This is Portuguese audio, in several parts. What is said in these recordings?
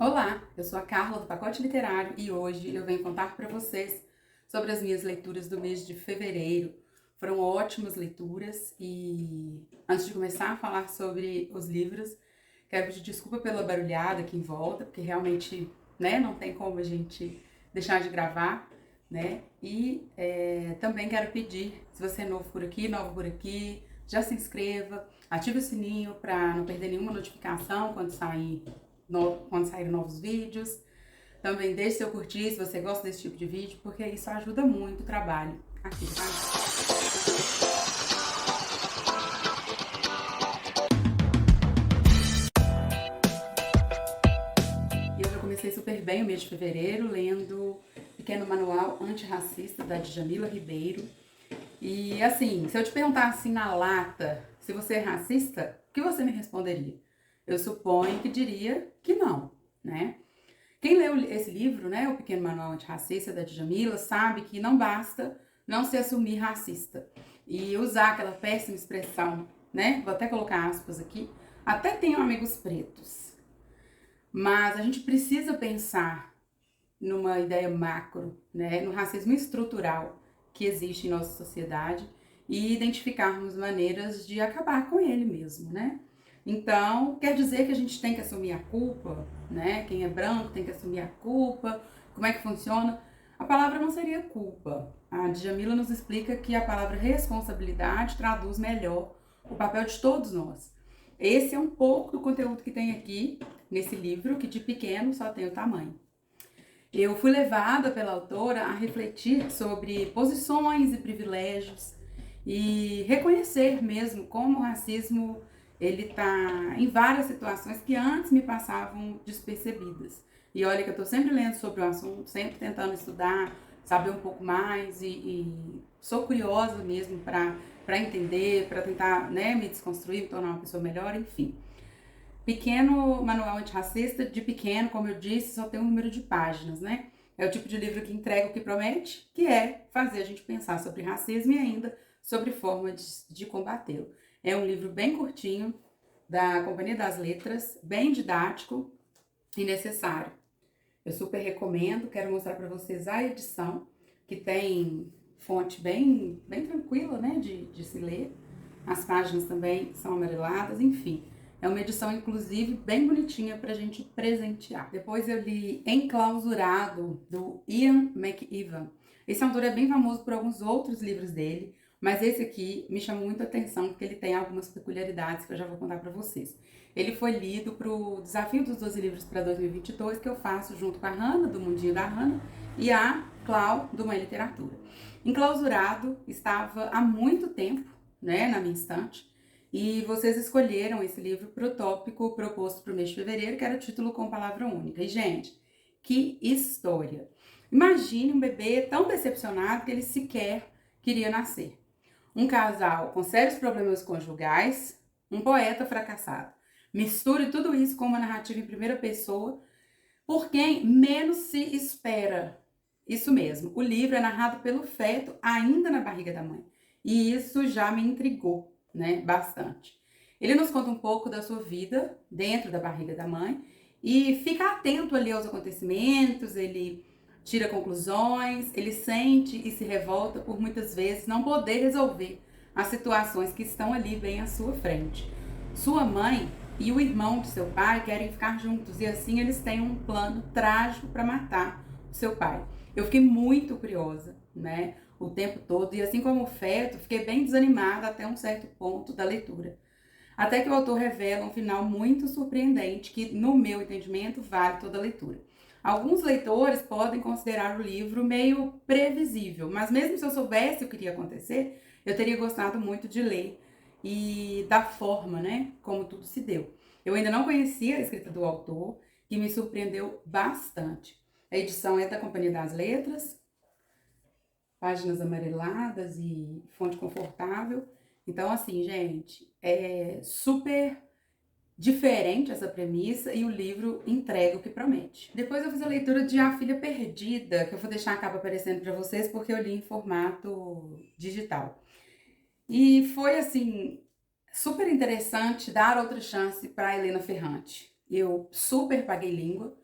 Olá, eu sou a Carla do Pacote Literário e hoje eu venho contar para vocês sobre as minhas leituras do mês de fevereiro. Foram ótimas leituras e antes de começar a falar sobre os livros, quero pedir desculpa pela barulhada aqui em volta, porque realmente, né, não tem como a gente deixar de gravar, né? E também quero pedir, se você é novo por aqui, já se inscreva, ative o sininho para não perder nenhuma notificação quando saírem novos vídeos. Também deixe seu curtir se você gosta desse tipo de vídeo, porque isso ajuda muito o trabalho aqui, tá? E eu já comecei super bem o mês de fevereiro, lendo Pequeno Manual Antirracista, da Djamila Ribeiro. E assim, se eu te perguntar assim na lata, se você é racista, o que você me responderia? Eu suponho que diria que não, né? Quem leu esse livro, né, O Pequeno Manual Antirracista, da Djamila, sabe que não basta não se assumir racista e usar aquela péssima expressão, né, vou até colocar aspas aqui, até tenho amigos pretos, mas a gente precisa pensar numa ideia macro, né, no racismo estrutural que existe em nossa sociedade e identificarmos maneiras de acabar com ele mesmo, né? Então, quer dizer que a gente tem que assumir a culpa, né? Quem é branco tem que assumir a culpa. Como é que funciona? A palavra não seria culpa. A Djamila nos explica que a palavra responsabilidade traduz melhor o papel de todos nós. Esse é um pouco do conteúdo que tem aqui nesse livro, que de pequeno só tem o tamanho. Eu fui levada pela autora a refletir sobre posições e privilégios e reconhecer mesmo como o racismo ele tá em várias situações que antes me passavam despercebidas. E olha que eu estou sempre lendo sobre o assunto, sempre tentando estudar, saber um pouco mais e sou curiosa mesmo para entender, para tentar, né, me desconstruir, me tornar uma pessoa melhor, enfim. Pequeno Manual Antirracista, de pequeno, como eu disse, só tem um número de páginas, né? É o tipo de livro que entrega o que promete, que é fazer a gente pensar sobre racismo e ainda sobre formas de combatê-lo. É um livro bem curtinho, da Companhia das Letras, bem didático e necessário. Eu super recomendo, quero mostrar para vocês a edição, que tem fonte bem tranquila, né, de se ler. As páginas também são amareladas, enfim. É uma edição, inclusive, bem bonitinha pra gente presentear. Depois eu li Enclausurado, do Ian McEwan. Esse autor é bem famoso por alguns outros livros dele, mas esse aqui me chamou muito a atenção porque ele tem algumas peculiaridades que eu já vou contar pra vocês. Ele foi lido pro Desafio dos 12 Livros para 2022, que eu faço junto com a Hanna, do Mundinho da Hanna, e a Clau, do Mãe Literatura. Enclausurado estava há muito tempo, né, na minha estante, e vocês escolheram esse livro para o tópico proposto para o mês de fevereiro, que era o título com palavra única. E, gente, que história! Imagine um bebê tão decepcionado que ele sequer queria nascer. Um casal com sérios problemas conjugais, um poeta fracassado. Misture tudo isso com uma narrativa em primeira pessoa, por quem menos se espera. Isso mesmo, o livro é narrado pelo feto ainda na barriga da mãe. E isso já me intrigou, né, bastante. Ele nos conta um pouco da sua vida dentro da barriga da mãe e fica atento ali aos acontecimentos, ele tira conclusões, ele sente e se revolta por muitas vezes não poder resolver as situações que estão ali bem à sua frente. Sua mãe e o irmão de seu pai querem ficar juntos e assim eles têm um plano trágico para matar o seu pai. Eu fiquei muito curiosa, né, o tempo todo, e assim como o feto, fiquei bem desanimada até um certo ponto da leitura. Até que o autor revela um final muito surpreendente, que, no meu entendimento, vale toda a leitura. Alguns leitores podem considerar o livro meio previsível, mas mesmo se eu soubesse o que iria acontecer, eu teria gostado muito de ler e da forma, né, como tudo se deu. Eu ainda não conhecia a escrita do autor, que me surpreendeu bastante. A edição é da Companhia das Letras, páginas amareladas e fonte confortável. Então, assim, gente, é super diferente essa premissa e o livro entrega o que promete. Depois eu fiz a leitura de A Filha Perdida, que eu vou deixar a capa aparecendo para vocês porque eu li em formato digital. E foi, assim, super interessante dar outra chance para Helena Ferrante. Eu super paguei língua,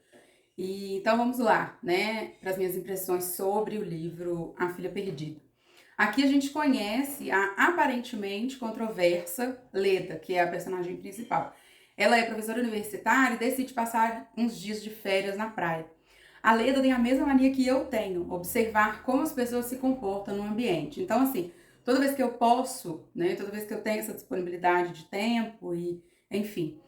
E então vamos lá, né, para as minhas impressões sobre o livro A Filha Perdida. Aqui a gente conhece a aparentemente controversa Leda, que é a personagem principal. Ela é professora universitária e decide passar uns dias de férias na praia. A Leda tem a mesma mania que eu tenho, observar como as pessoas se comportam no ambiente. Então, assim, toda vez que eu posso, né, toda vez que eu tenho essa disponibilidade de tempo e, enfim,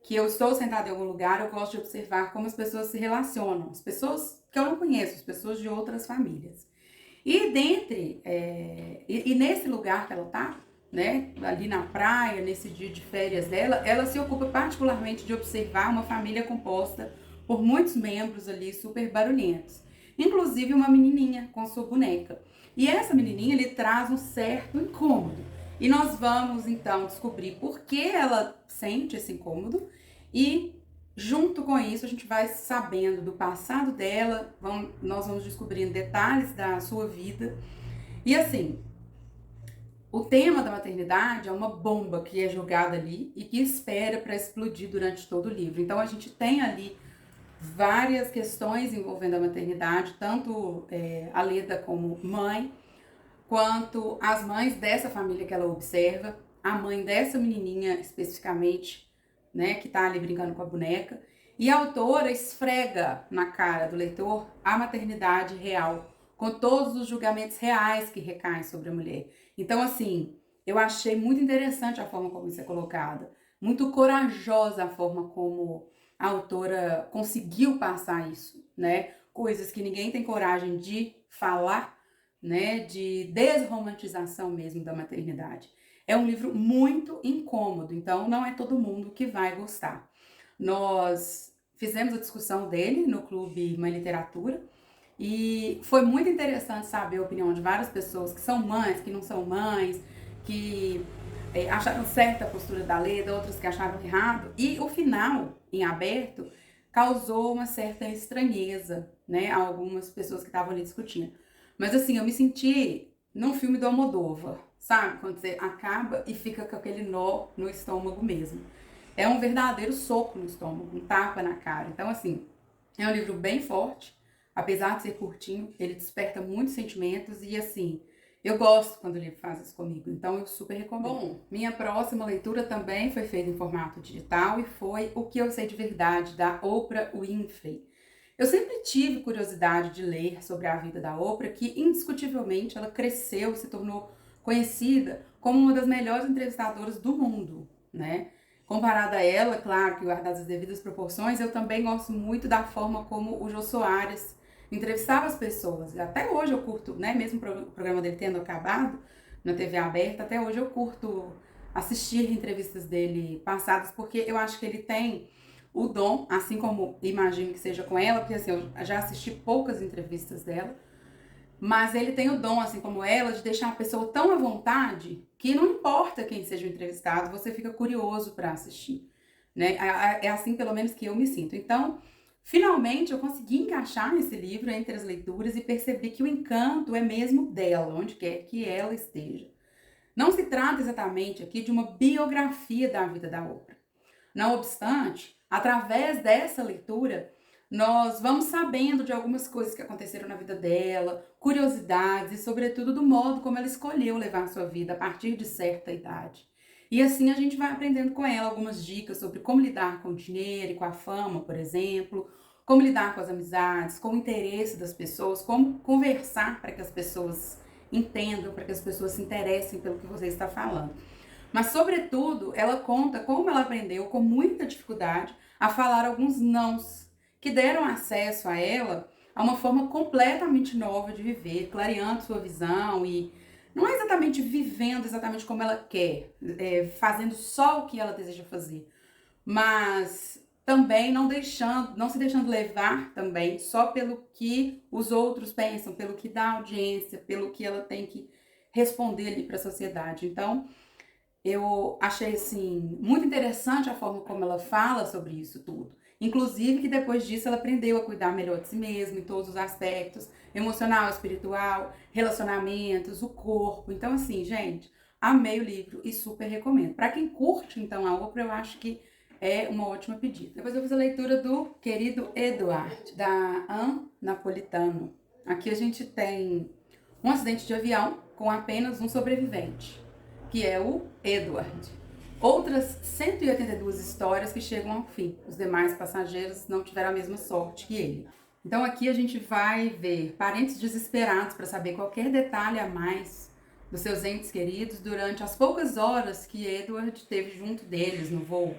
que eu estou sentada em algum lugar, eu gosto de observar como as pessoas se relacionam. As pessoas que eu não conheço, as pessoas de outras famílias. E nesse lugar que ela tá, né, ali na praia, nesse dia de férias dela, ela se ocupa particularmente de observar uma família composta por muitos membros ali super barulhentos, inclusive uma menininha com sua boneca. E essa menininha lhe traz um certo incômodo. E nós vamos então descobrir por que ela sente esse incômodo e junto com isso, a gente vai sabendo do passado dela, nós vamos descobrindo detalhes da sua vida. E assim, o tema da maternidade é uma bomba que é jogada ali e que espera para explodir durante todo o livro. Então a gente tem ali várias questões envolvendo a maternidade, tanto a Leda como mãe, quanto as mães dessa família que ela observa, a mãe dessa menininha especificamente, né, que tá ali brincando com a boneca, e a autora esfrega na cara do leitor a maternidade real, com todos os julgamentos reais que recaem sobre a mulher. Então, assim, eu achei muito interessante a forma como isso é colocada, muito corajosa a forma como a autora conseguiu passar isso, né? Coisas que ninguém tem coragem de falar, né, de desromantização mesmo da maternidade. É um livro muito incômodo, então não é todo mundo que vai gostar. Nós fizemos a discussão dele no Clube Mãe Literatura e foi muito interessante saber a opinião de várias pessoas que são mães, que não são mães, que acharam certa a postura da Leda, outras que acharam errado. E o final, em aberto, causou uma certa estranheza, né, a algumas pessoas que estavam ali discutindo. Mas assim, eu me senti num filme do Almodóvar, sabe? Quando você acaba e fica com aquele nó no estômago mesmo. É um verdadeiro soco no estômago, um tapa na cara. Então, assim, é um livro bem forte, apesar de ser curtinho, ele desperta muitos sentimentos e, assim, eu gosto quando o livro faz isso comigo, então eu super recomendo. Bom, minha próxima leitura também foi feita em formato digital e foi O Que Eu Sei de Verdade, da Oprah Winfrey. Eu sempre tive curiosidade de ler sobre a vida da Oprah, que indiscutivelmente ela cresceu e se tornou conhecida como uma das melhores entrevistadoras do mundo, né? Comparada a ela, claro que guardadas as devidas proporções, eu também gosto muito da forma como o Jô Soares entrevistava as pessoas. Até hoje eu curto, né? Mesmo o programa dele tendo acabado na TV aberta, até hoje eu curto assistir entrevistas dele passadas, porque eu acho que ele tem o dom, assim como imagino que seja com ela, porque assim, eu já assisti poucas entrevistas dela, mas ele tem o dom, assim como ela, de deixar a pessoa tão à vontade que não importa quem seja o entrevistado, você fica curioso para assistir, né? É assim pelo menos que eu me sinto. Então, finalmente eu consegui encaixar esse livro entre as leituras e perceber que o encanto é mesmo dela, onde quer que ela esteja. Não se trata exatamente aqui de uma biografia da vida da Oprah. Não obstante, através dessa leitura, nós vamos sabendo de algumas coisas que aconteceram na vida dela, curiosidades e, sobretudo, do modo como ela escolheu levar a sua vida a partir de certa idade. E assim a gente vai aprendendo com ela algumas dicas sobre como lidar com o dinheiro e com a fama, por exemplo, como lidar com as amizades, com o interesse das pessoas, como conversar para que as pessoas entendam, para que as pessoas se interessem pelo que você está falando. Mas, sobretudo, ela conta como ela aprendeu com muita dificuldade a falar alguns nãos, que deram acesso a ela a uma forma completamente nova de viver, clareando sua visão e não é exatamente vivendo exatamente como ela quer, fazendo só o que ela deseja fazer, mas também não se deixando levar também só pelo que os outros pensam, pelo que dá audiência, pelo que ela tem que responder ali para a sociedade. Então, eu achei, assim, muito interessante a forma como ela fala sobre isso tudo. Inclusive que depois disso ela aprendeu a cuidar melhor de si mesma em todos os aspectos, emocional, espiritual, relacionamentos, o corpo. Então, assim, gente, amei o livro e super recomendo. Para quem curte, então, a Oprah, eu acho que é uma ótima pedida. Depois eu fiz a leitura do Querido Edward, da Anne Napolitano. Aqui a gente tem um acidente de avião com apenas um sobrevivente, que é o Edward. Outras 182 histórias que chegam ao fim. Os demais passageiros não tiveram a mesma sorte que ele. Então aqui a gente vai ver parentes desesperados para saber qualquer detalhe a mais dos seus entes queridos durante as poucas horas que Edward teve junto deles no voo.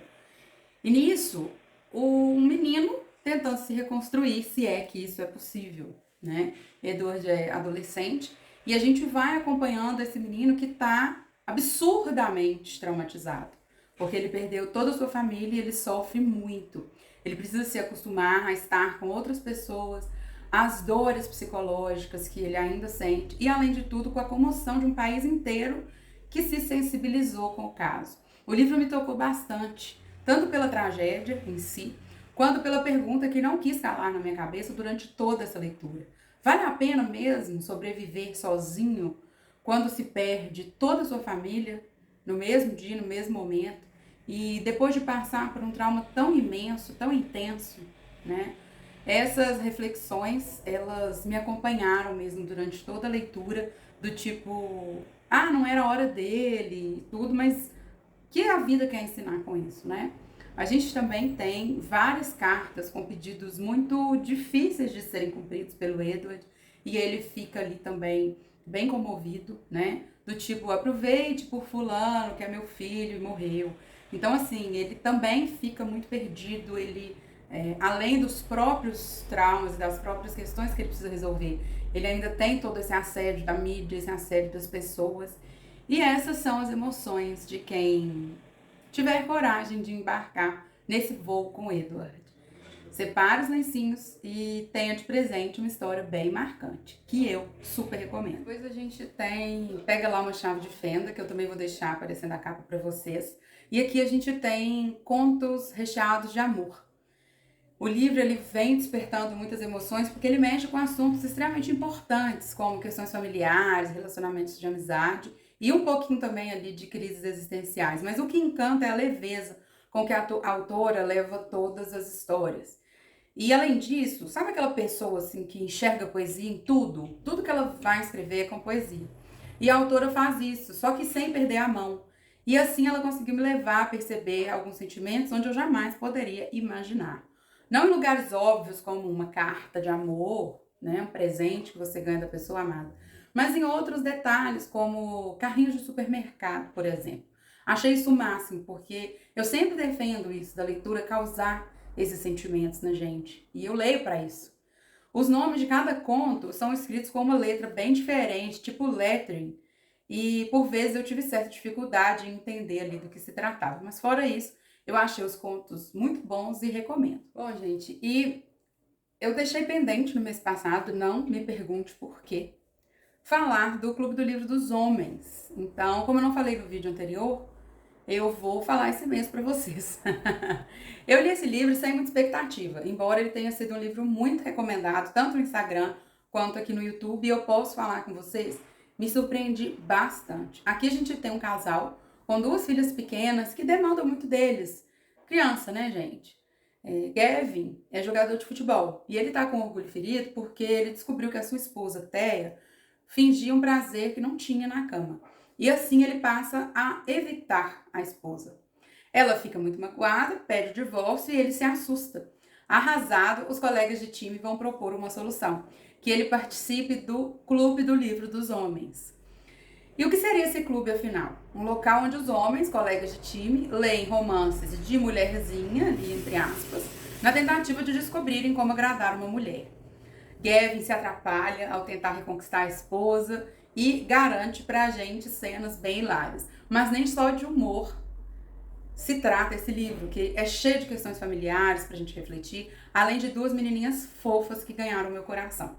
E nisso, um menino tentando se reconstruir, se é que isso é possível, né? Edward é adolescente e a gente vai acompanhando esse menino que está absurdamente traumatizado, porque ele perdeu toda a sua família e ele sofre muito. Ele precisa se acostumar a estar com outras pessoas, as dores psicológicas que ele ainda sente e, além de tudo, com a comoção de um país inteiro que se sensibilizou com o caso. O livro me tocou bastante, tanto pela tragédia em si, quanto pela pergunta que não quis calar na minha cabeça durante toda essa leitura. Vale a pena mesmo sobreviver sozinho quando se perde toda a sua família no mesmo dia, no mesmo momento, e depois de passar por um trauma tão imenso, tão intenso, né? Essas reflexões, elas me acompanharam mesmo durante toda a leitura, do tipo, não era hora dele, tudo, mas que a vida quer ensinar com isso, né? A gente também tem várias cartas com pedidos muito difíceis de serem cumpridos pelo Edward, e ele fica ali também bem comovido, né? Do tipo, aproveite por fulano, que é meu filho e morreu. Então, assim, ele também fica muito perdido, ele, além dos próprios traumas e das próprias questões que ele precisa resolver, ele ainda tem todo esse assédio da mídia, esse assédio das pessoas. E essas são as emoções de quem tiver coragem de embarcar nesse voo com Edward. Separe os lencinhos e tenha de presente uma história bem marcante, que eu super recomendo. Depois a gente pega lá uma chave de fenda, que eu também vou deixar aparecendo a capa para vocês. E aqui a gente tem contos recheados de amor. O livro ele vem despertando muitas emoções porque ele mexe com assuntos extremamente importantes, como questões familiares, relacionamentos de amizade e um pouquinho também ali de crises existenciais. Mas o que encanta é a leveza com que a autora leva todas as histórias. E além disso, sabe aquela pessoa assim que enxerga poesia em tudo? Tudo que ela vai escrever é com poesia. E a autora faz isso, só que sem perder a mão. E assim ela conseguiu me levar a perceber alguns sentimentos onde eu jamais poderia imaginar. Não em lugares óbvios como uma carta de amor, né, um presente que você ganha da pessoa amada, mas em outros detalhes como carrinhos de supermercado, por exemplo. Achei isso o máximo, porque eu sempre defendo isso, da leitura causar esses sentimentos na gente. E eu leio para isso. Os nomes de cada conto são escritos com uma letra bem diferente, tipo lettering. E por vezes eu tive certa dificuldade em entender ali do que se tratava. Mas fora isso, eu achei os contos muito bons e recomendo. Bom, gente, e eu deixei pendente no mês passado, não me pergunte por quê, falar do Clube do Livro dos Homens. Então, como eu não falei no vídeo anterior, eu vou falar esse mês para vocês. Eu li esse livro sem muita expectativa, embora ele tenha sido um livro muito recomendado, tanto no Instagram quanto aqui no YouTube, e eu posso falar com vocês, me surpreendi bastante. Aqui a gente tem um casal com duas filhas pequenas que demandam muito deles. Criança, né, gente? Gavin é jogador de futebol e ele tá com orgulho ferido porque ele descobriu que a sua esposa, Thea, fingia um prazer que não tinha na cama. E assim ele passa a evitar a esposa. Ela fica muito magoada, pede o divórcio e ele se assusta. Arrasado, os colegas de time vão propor uma solução, que ele participe do Clube do Livro dos Homens. E o que seria esse clube, afinal? Um local onde os homens, colegas de time, leem romances de mulherzinha, ali entre aspas, na tentativa de descobrirem como agradar uma mulher. Gavin se atrapalha ao tentar reconquistar a esposa e garante pra gente cenas bem hilárias. Mas nem só de humor se trata esse livro, que é cheio de questões familiares pra gente refletir, além de duas menininhas fofas que ganharam meu coração.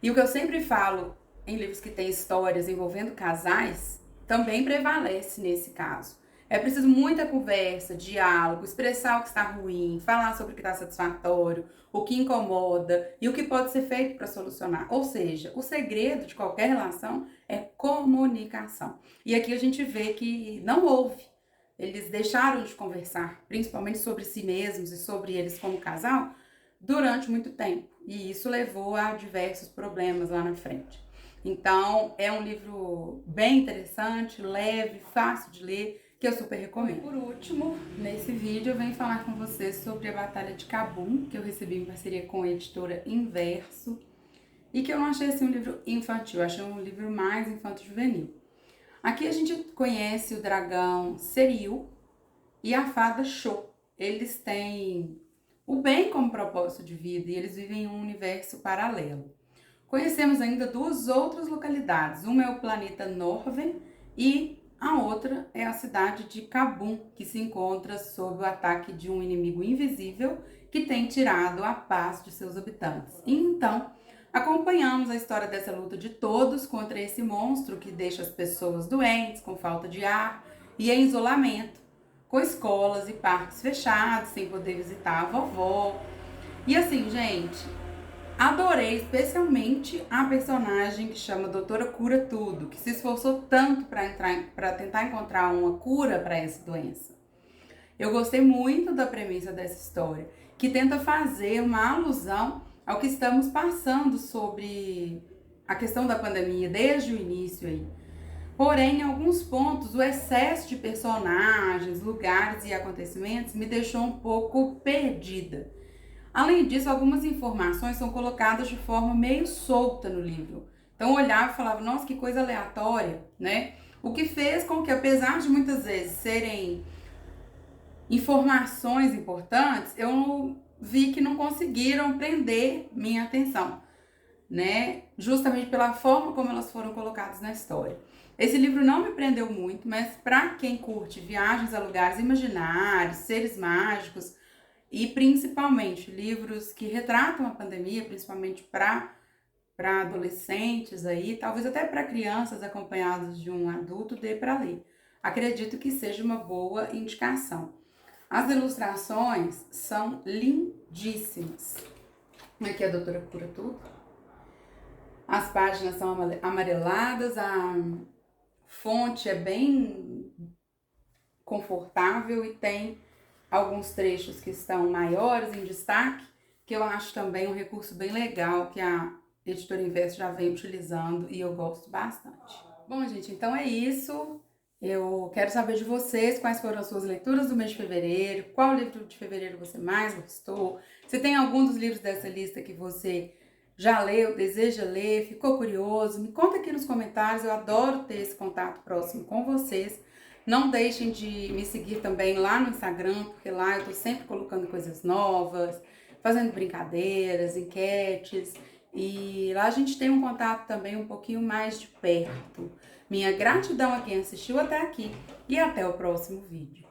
E o que eu sempre falo em livros que têm histórias envolvendo casais, também prevalece nesse caso. É preciso muita conversa, diálogo, expressar o que está ruim, falar sobre o que está satisfatório, o que incomoda e o que pode ser feito para solucionar. Ou seja, o segredo de qualquer relação é comunicação. E aqui a gente vê que não houve, eles deixaram de conversar, principalmente sobre si mesmos e sobre eles como casal, durante muito tempo. E isso levou a diversos problemas lá na frente. Então, é um livro bem interessante, leve, fácil de ler, que eu super recomendo. E por último, nesse vídeo eu venho falar com vocês sobre a Batalha de Kabum, que eu recebi em parceria com a editora Inverso, e que eu não achei assim um livro infantil, eu achei um livro mais infanto-juvenil. Aqui a gente conhece o dragão Serial e a fada Sho. Eles têm o bem como propósito de vida e eles vivem em um universo paralelo. Conhecemos ainda duas outras localidades. Uma é o planeta Norven e a outra é a cidade de Kabum, que se encontra sob o ataque de um inimigo invisível que tem tirado a paz de seus habitantes. E então, acompanhamos a história dessa luta de todos contra esse monstro que deixa as pessoas doentes, com falta de ar e em isolamento, com escolas e parques fechados, sem poder visitar a vovó. E assim, gente, adorei especialmente a personagem que chama Doutora Cura Tudo, que se esforçou tanto para tentar encontrar uma cura para essa doença. Eu gostei muito da premissa dessa história, que tenta fazer uma alusão ao que estamos passando sobre a questão da pandemia desde o início aí. Porém, em alguns pontos, o excesso de personagens, lugares e acontecimentos me deixou um pouco perdida. Além disso, algumas informações são colocadas de forma meio solta no livro. Então eu olhava e falava, nossa, que coisa aleatória, né? O que fez com que, apesar de muitas vezes serem informações importantes, eu vi que não conseguiram prender minha atenção, né? Justamente pela forma como elas foram colocadas na história. Esse livro não me prendeu muito, mas para quem curte viagens a lugares imaginários, seres mágicos e principalmente livros que retratam a pandemia, principalmente para adolescentes aí, talvez até para crianças acompanhadas de um adulto, dê para ler. Acredito que seja uma boa indicação. As ilustrações são lindíssimas. Aqui a Doutora Cura Tudo. As páginas são amareladas, a fonte é bem confortável e tem alguns trechos que estão maiores, em destaque, que eu acho também um recurso bem legal que a Editora Inverso já vem utilizando e eu gosto bastante. Bom, gente, então é isso. Eu quero saber de vocês quais foram as suas leituras do mês de fevereiro, qual livro de fevereiro você mais gostou, se tem algum dos livros dessa lista que você já leu, deseja ler, ficou curioso, me conta aqui nos comentários, eu adoro ter esse contato próximo com vocês. Não deixem de me seguir também lá no Instagram, porque lá eu tô sempre colocando coisas novas, fazendo brincadeiras, enquetes, e lá a gente tem um contato também um pouquinho mais de perto. Minha gratidão a quem assistiu até aqui e até o próximo vídeo.